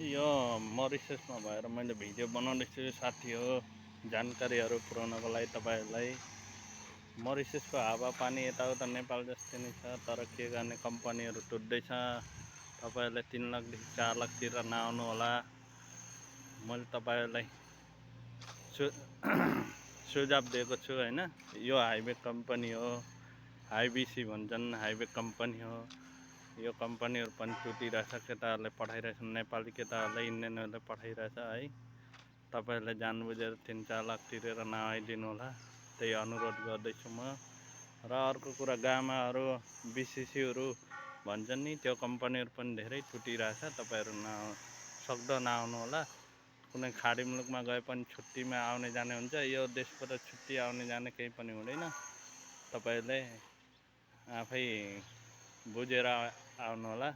यो मरिससमा भएर मैले भिडियो बनाउँदैछु साथी हो। जानकारीहरू पुर्याउनको लागि तपाईँहरूलाई मरिससको हावापानी यताउता नेपाल जस्तै नै छ, तर के गर्ने कम्पनीहरू टुट्दैछ। तपाईँहरूले 3 लाखदेखि 4 लाखतिर नआउनु होला। मैले तपाईँहरूलाई सुझाव दिएको छु हैन। यो हाइवे कम्पनी हो, हाइबिसी भन्छन्, हाइवे कम्पनी हो। यो कम्पनीहरू पनि टुटिरहेछ, केटाहरूले पठाइरहेछन्, नेपाली केटाहरूले, इन्डियनहरूले पठाइरहेछ है। तपाईँहरूले जान बुझेर 3-4 लाख तिरेर नआइदिनु होला, त्यही अनुरोध गर्दैछु म। र अर्को कुरा, गामाहरू बिसिसीहरू भन्छन् नि, त्यो कम्पनीहरू पनि धेरै टुटिरहेछ। तपाईँहरू सक्दो नआउनु होला। कुनै खाडी मुलुकमा गए पनि छुट्टीमा आउने जाने हुन्छ, यो देशबाट छुट्टी आउने जाने केही पनि हुँदैन। तपाईँहरूले आफै बुझेर आउनु होला।